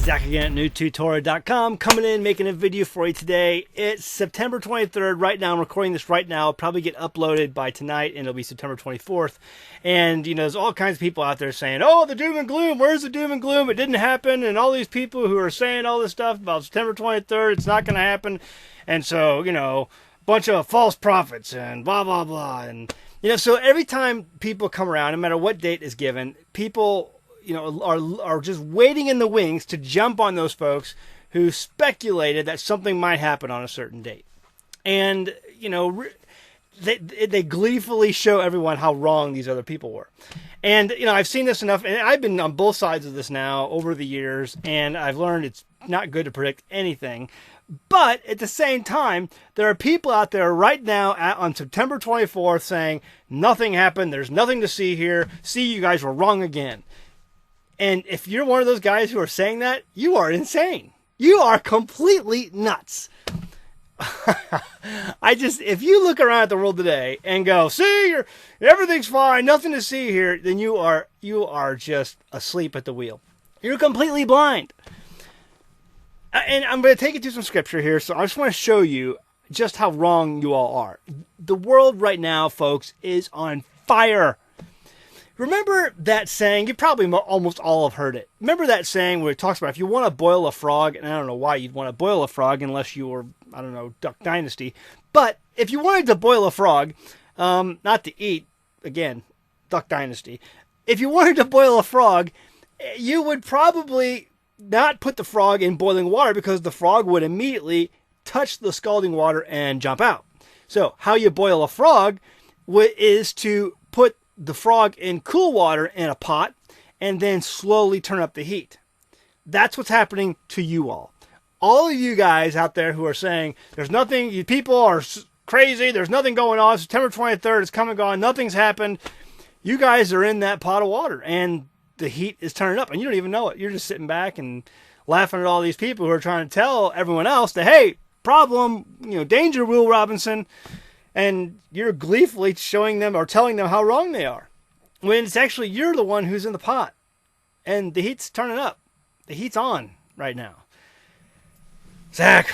Zach again at newtotorah.com, coming in, making a video for you today. It's September 23rd. Right now, I'm recording this right now. It'll probably get uploaded by tonight, and it'll be September 24th. And, you know, there's all kinds of people out there saying, oh, the doom and gloom, where's the doom and gloom? It didn't happen. And all these people who are saying all this stuff about September 23rd, it's not going to happen. And so, you know, a bunch of false prophets and blah, blah, blah. And, you know, so every time people come around, no matter what date is given, people, you know, are just waiting in the wings to jump on those folks who speculated that something might happen on a certain date. And, you know, they gleefully show everyone how wrong these other people were. And, you know, I've seen this enough, and I've been on both sides of this now over the years, and I've learned it's not good to predict anything. But at the same time, there are people out there right now on September 24th saying, nothing happened, there's nothing to see here, see, you guys were wrong again. And if you're one of those guys who are saying that, you are insane. You are completely nuts. If you look around at the world today and go, see, everything's fine, nothing to see here, then you are just asleep at the wheel. You're completely blind. And I'm going to take you to some scripture here, so I just want to show you just how wrong you all are. The world right now, folks, is on fire. Remember that saying, you probably almost all have heard it. Remember that saying where it talks about if you want to boil a frog, and I don't know why you'd want to boil a frog unless you were, I don't know, Duck Dynasty. But if you wanted to boil a frog, not to eat, again, Duck Dynasty. If you wanted to boil a frog, you would probably not put the frog in boiling water because the frog would immediately touch the scalding water and jump out. So how you boil a frog is to put the frog in cool water in a pot and then slowly turn up the heat. That's what's happening to you all. All of you guys out there who are saying there's nothing, you people are crazy, there's nothing going on, September 23rd is come and gone, nothing's happened. You guys are in that pot of water and the heat is turning up and you don't even know it. You're just sitting back and laughing at all these people who are trying to tell everyone else that, hey, problem, you know, danger, Will Robinson. And you're gleefully showing them or telling them how wrong they are. When it's actually you're the one who's in the pot. And the heat's turning up. The heat's on right now. Zach,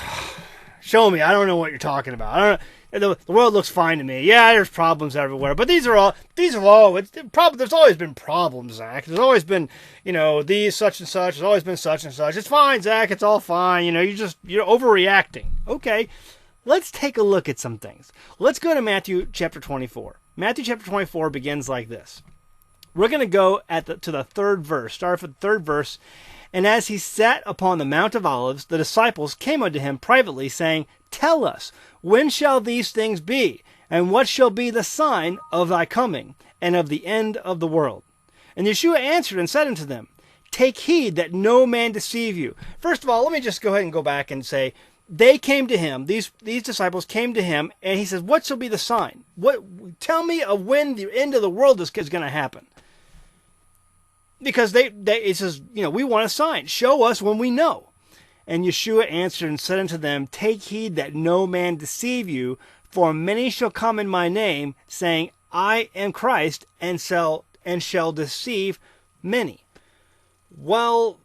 show me. I don't know what you're talking about. I don't know. The world looks fine to me. Yeah, there's problems everywhere. But there's always been problems, Zach. There's always been, you know, these such and such. There's always been such and such. It's fine, Zach. It's all fine. You know, you're overreacting. Okay. Let's take a look at some things. Let's go to Matthew chapter 24. Matthew chapter 24 begins like this. We're going to go to the third verse. Start with the third verse. And as he sat upon the Mount of Olives, the disciples came unto him privately, saying, Tell us, when shall these things be? And what shall be the sign of thy coming, and of the end of the world? And Yeshua answered and said unto them, Take heed that no man deceive you. First of all, let me just go ahead and go back and say, they came to him, these disciples came to him, and he says, what shall be the sign? Tell me of when the end of the world is going to happen. Because it says, you know, we want a sign. Show us when we know. And Yeshua answered and said unto them, Take heed that no man deceive you, for many shall come in my name, saying, I am Christ, and shall deceive many. Well,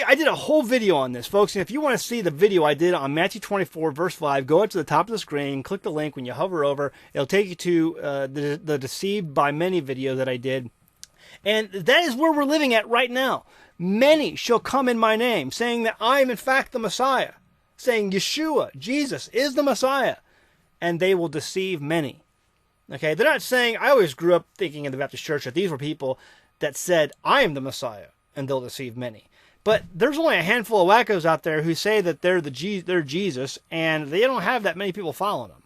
I did a whole video on this, folks, and if you want to see the video I did on Matthew 24, verse 5, go up to the top of the screen, click the link. When you hover over, it'll take you to the Deceived by Many video that I did. And that is where we're living at right now. Many shall come in my name, saying that I am in fact the Messiah, saying Yeshua, Jesus, is the Messiah, and they will deceive many. Okay, they're not saying, I always grew up thinking in the Baptist church that these were people that said, I am the Messiah, and they'll deceive many. But there's only a handful of wackos out there who say that they're Jesus, and they don't have that many people following them.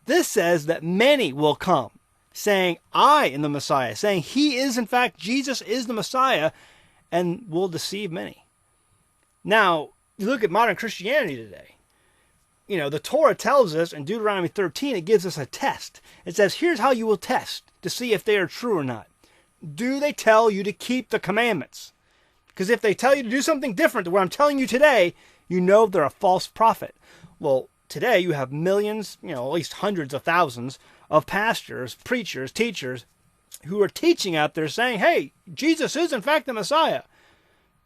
This says that many will come, saying, I am the Messiah, saying he is, in fact, Jesus is the Messiah, and will deceive many. Now, you look at modern Christianity today. You know, the Torah tells us in Deuteronomy 13, it gives us a test. It says, here's how you will test to see if they are true or not. Do they tell you to keep the commandments? Because if they tell you to do something different to what I'm telling you today, you know they're a false prophet. Well, today you have millions, you know, at least hundreds of thousands of pastors, preachers, teachers who are teaching out there saying, hey, Jesus is in fact the Messiah.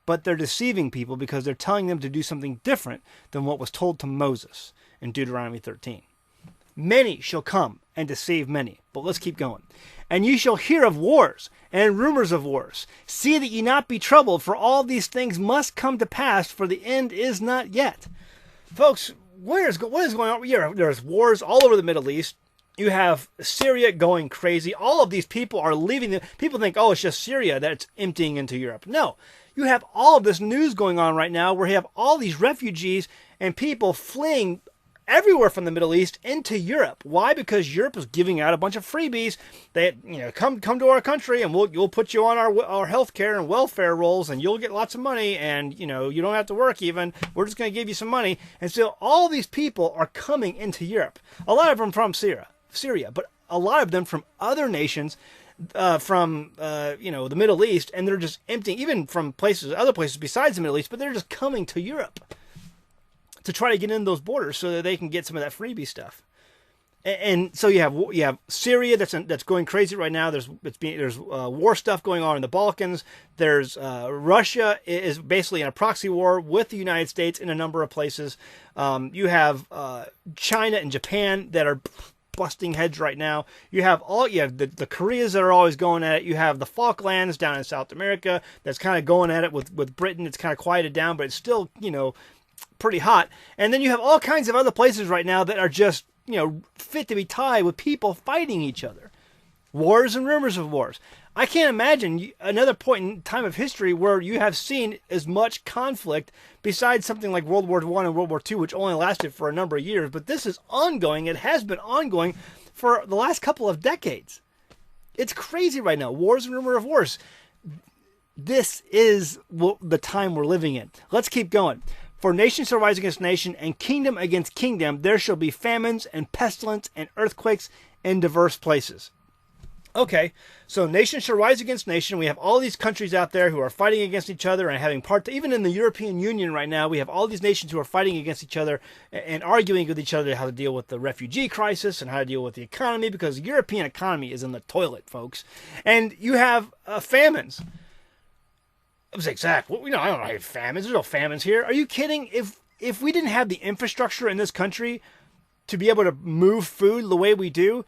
but they're deceiving people because they're telling them to do something different than what was told to Moses in Deuteronomy 13. Many shall come and deceive many. But let's keep going. And ye shall hear of wars and rumors of wars. See that ye not be troubled, for all these things must come to pass, for the end is not yet. Folks, what is going on? There's wars all over the Middle East. You have Syria going crazy. All of these people are leaving. People think, oh, it's just Syria that's emptying into Europe. No. You have all of this news going on right now where you have all these refugees and people fleeing everywhere from the Middle East into Europe. Why? Because Europe is giving out a bunch of freebies. They, come to our country and we'll put you on our health care and welfare rolls and you'll get lots of money and, you don't have to work even. We're just going to give you some money. And so all these people are coming into Europe. A lot of them from Syria, but a lot of them from other nations, from the Middle East, and they're just emptying, even from other places besides the Middle East, but they're just coming to Europe to try to get in those borders so that they can get some of that freebie stuff. And so you have Syria that's going crazy right now. There's war stuff going on in the Balkans. There's Russia is basically in a proxy war with the United States in a number of places. You have China and Japan that are busting heads right now. You have the Koreas that are always going at it. You have the Falklands down in South America that's kind of going at it with Britain. It's kind of quieted down, but it's still pretty hot. And then you have all kinds of other places right now that are just fit to be tied with people fighting each other. Wars and rumors of wars. I can't imagine another point in time of history where you have seen as much conflict besides something like World War I and World War II, which only lasted for a number of years. But this is ongoing. It has been ongoing for the last couple of decades. It's crazy right now. Wars and rumor of wars. This is the time we're living in. Let's keep going. For nation shall rise against nation, and kingdom against kingdom. There shall be famines and pestilence and earthquakes in diverse places. Okay, so nation shall rise against nation. We have all these countries out there who are fighting against each other and having even in the European Union right now, we have all these nations who are fighting against each other and arguing with each other how to deal with the refugee crisis and how to deal with the economy, because the European economy is in the toilet, folks. And you have famines. I was like, Zach, I don't know any famines. There's no famines here. Are you kidding? If we didn't have the infrastructure in this country to be able to move food the way we do,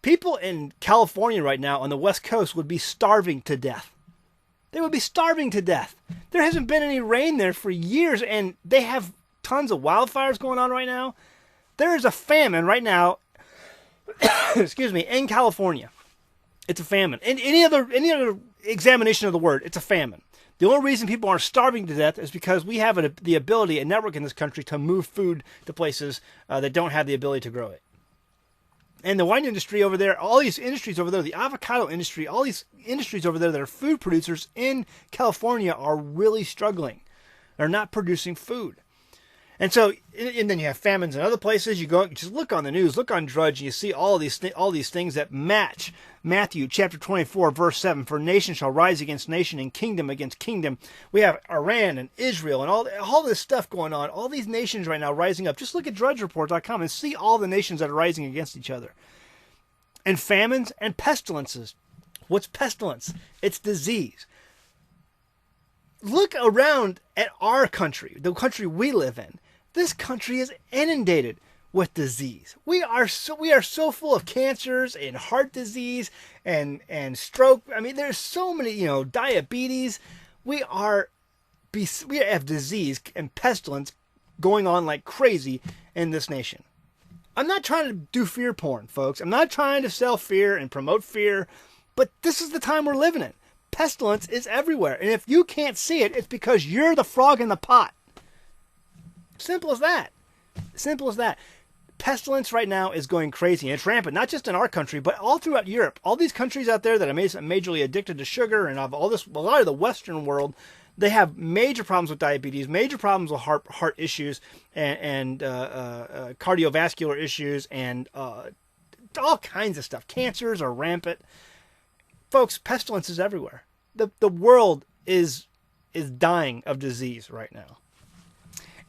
people in California right now on the West Coast would be starving to death. They would be starving to death. There hasn't been any rain there for years, and they have tons of wildfires going on right now. There is a famine right now, excuse me, in California. It's a famine. And any other examination of the word, it's a famine. The only reason people aren't starving to death is because we have the ability, a network in this country, to move food to places that don't have the ability to grow it. And the wine industry over there, all these industries over there, the avocado industry, all these industries over there that are food producers in California are really struggling. They're not producing food. And so, and then you have famines in other places. You just look on the news, look on Drudge, and you see all these things that match Matthew chapter 24, verse 7. For nation shall rise against nation and kingdom against kingdom. We have Iran and Israel and all this stuff going on. All these nations right now rising up. Just look at drudgereport.com and see all the nations that are rising against each other. And famines and pestilences. What's pestilence? It's disease. Look around at our country, the country we live in. This country is inundated with disease. We are so full of cancers and heart disease and stroke. I mean, there's so many, diabetes. We have disease and pestilence going on like crazy in this nation. I'm not trying to do fear porn, folks. I'm not trying to sell fear and promote fear, but this is the time we're living in. Pestilence is everywhere. And if you can't see it, it's because you're the frog in the pot. Simple as that. Simple as that. Pestilence right now is going crazy. And it's rampant, not just in our country, but all throughout Europe. All these countries out there that are majorly addicted to sugar and of a lot of the Western world, they have major problems with diabetes, major problems with heart issues and cardiovascular issues and all kinds of stuff. Cancers are rampant. Folks, pestilence is everywhere. The world is dying of disease right now.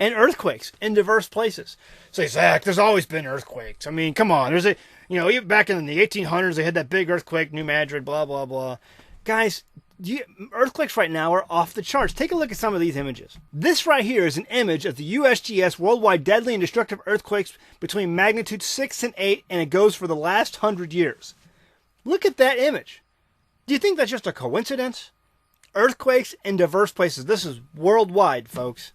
And earthquakes in diverse places. Say, Zach, there's always been earthquakes. I mean, come on. Even back in the 1800s, they had that big earthquake, New Madrid, blah, blah, blah. Guys, Earthquakes right now are off the charts. Take a look at some of these images. This right here is an image of the USGS Worldwide Deadly and Destructive Earthquakes between magnitude 6 and 8, and it goes for the last 100 years. Look at that image. Do you think that's just a coincidence? Earthquakes in diverse places. This is worldwide, folks.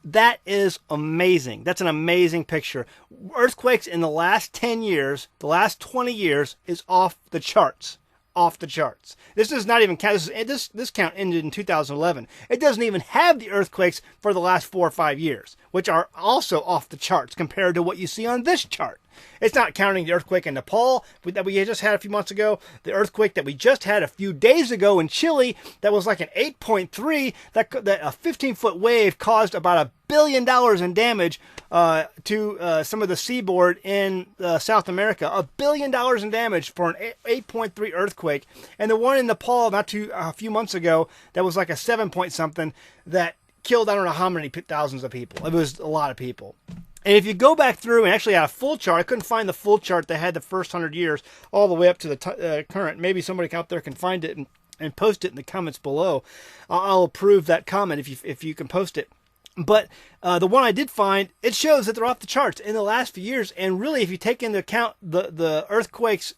That is amazing. That's an amazing picture. Earthquakes in the last 10 years, the last 20 years, is off the charts. Off the charts. This does not even count. This count ended in 2011. It doesn't even have the earthquakes for the last 4 or 5 years, which are also off the charts compared to what you see on this chart. It's not counting the earthquake in Nepal that we just had a few months ago, the earthquake that we just had a few days ago in Chile that was like an 8.3, that a 15-foot wave caused about $1 billion in damage to some of the seaboard in South America. $1 billion in damage for an 8.3 earthquake. And the one in Nepal a few months ago that was like a 7 point something that killed I don't know how many thousands of people. It was a lot of people. And if you go back through and actually had a full chart, I couldn't find the full chart that had the first 100 years all the way up to the current. Maybe somebody out there can find it and post it in the comments below. I'll approve that comment if you can post it. But the one I did find, it shows that they're off the charts in the last few years. And really, if you take into account the earthquakes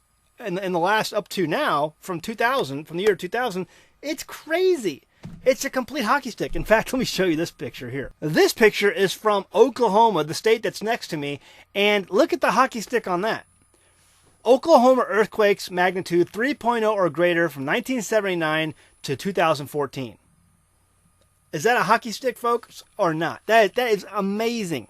in the last up to now, from the year 2000, it's crazy. It's a complete hockey stick. In fact, let me show you this picture here. This picture is from Oklahoma, the state that's next to me, and look at the hockey stick on that. Oklahoma earthquakes magnitude 3.0 or greater from 1979 to 2014. Is that a hockey stick, folks, or not? That is amazing.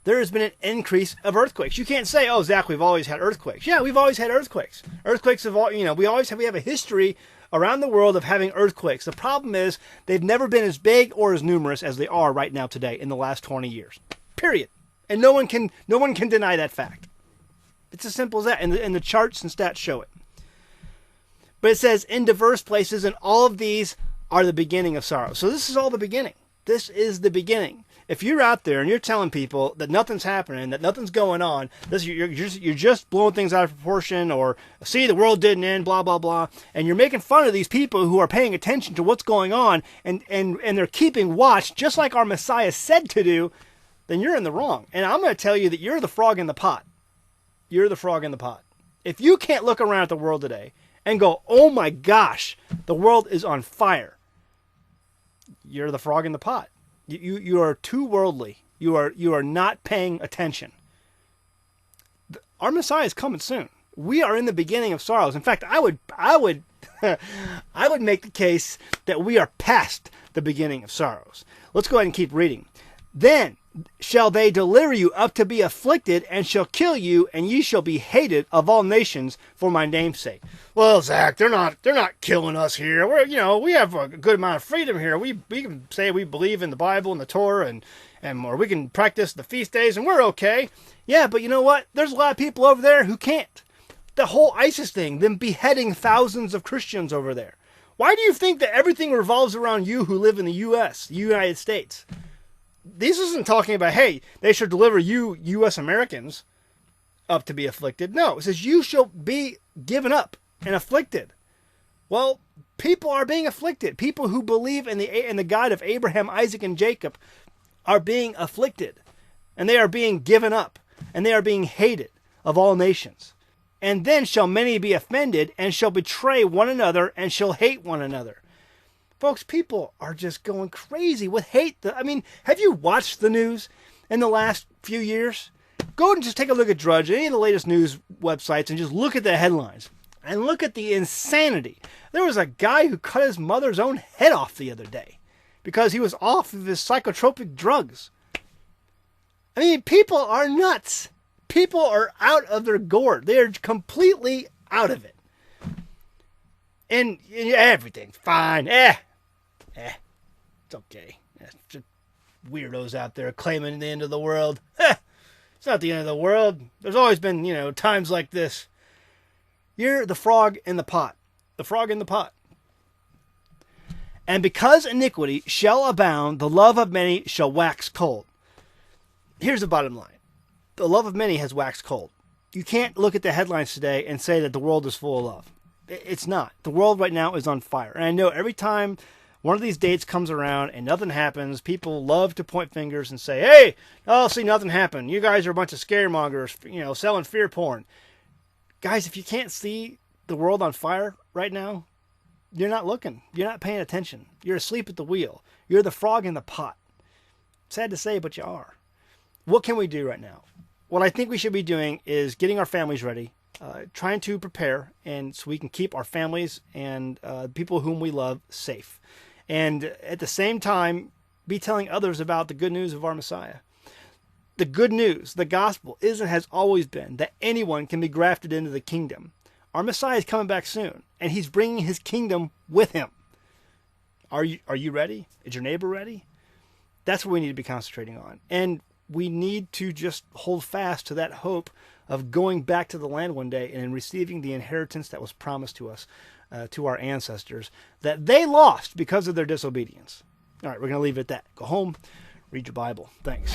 There has been an increase of earthquakes. You can't say, "Oh, Zach, we've always had earthquakes." Yeah, we've always had earthquakes. Earthquakes have all, we have a history around the world of having earthquakes. The problem is they've never been as big or as numerous as they are right now today in the last 20 years. Period. And no one can deny that fact. It's as simple as that. And the charts and stats show it. But it says in diverse places, and all of these are the beginning of sorrow. So this is all the beginning. This is the beginning. If you're out there and you're telling people that nothing's happening, that nothing's going on, you're just blowing things out of proportion, or see, the world didn't end, blah, blah, blah, and you're making fun of these people who are paying attention to what's going on, and they're keeping watch, just like our Messiah said to do, then you're in the wrong. And I'm going to tell you that you're the frog in the pot. You're the frog in the pot. If you can't look around at the world today and go, "Oh my gosh, the world is on fire," you're the frog in the pot. You are too worldly. You are not paying attention. Our Messiah is coming soon. We are in the beginning of sorrows. In fact, I would I would make the case that we are past the beginning of sorrows. Let's go ahead and keep reading. Then shall they deliver you up to be afflicted, and shall kill you, and ye shall be hated of all nations for my name's sake. Well, Zach, they're not killing us here. We have a good amount of freedom here. We can say we believe in the Bible and the Torah, or we can practice the feast days, and we're okay. Yeah, but you know what? There's a lot of people over there who can't. The whole ISIS thing, them beheading thousands of Christians over there. Why do you think that everything revolves around you who live in the U.S., the United States? This isn't talking about, hey, they should deliver you, U.S. Americans, up to be afflicted. No, it says you shall be given up and afflicted. Well, people are being afflicted. People who believe in the God of Abraham, Isaac, and Jacob are being afflicted. And they are being given up. And they are being hated of all nations. And then shall many be offended, and shall betray one another, and shall hate one another. Folks, people are just going crazy with hate. Have you watched the news in the last few years? Go and just take a look at Drudge, any of the latest news websites, and just look at the headlines. And look at the insanity. There was a guy who cut his mother's own head off the other day because he was off of his psychotropic drugs. People are nuts. People are out of their gourd. They are completely out of it. And everything's fine. It's okay. Just weirdos out there claiming the end of the world. It's not the end of the world. There's always been, times like this. You're the frog in the pot. The frog in the pot. And because iniquity shall abound, the love of many shall wax cold. Here's the bottom line. The love of many has waxed cold. You can't look at the headlines today and say that the world is full of love. It's not. The world right now is on fire. And I know every time one of these dates comes around and nothing happens, people love to point fingers and say, hey, I'll see nothing happen. You guys are a bunch of scaremongers, selling fear porn. Guys, if you can't see the world on fire right now, you're not looking. You're not paying attention. You're asleep at the wheel. You're the frog in the pot. Sad to say, but you are. What can we do right now? What I think we should be doing is getting our families ready, trying to prepare, and so we can keep our families and people whom we love safe. And at the same time, be telling others about the good news of our Messiah. The good news, the gospel, is and has always been that anyone can be grafted into the kingdom. Our Messiah is coming back soon, and he's bringing his kingdom with him. Are you ready? Is your neighbor ready? That's what we need to be concentrating on. And we need to just hold fast to that hope of going back to the land one day and receiving the inheritance that was promised to us, to our ancestors, that they lost because of their disobedience. All right, we're going to leave it at that. Go home, read your Bible. Thanks.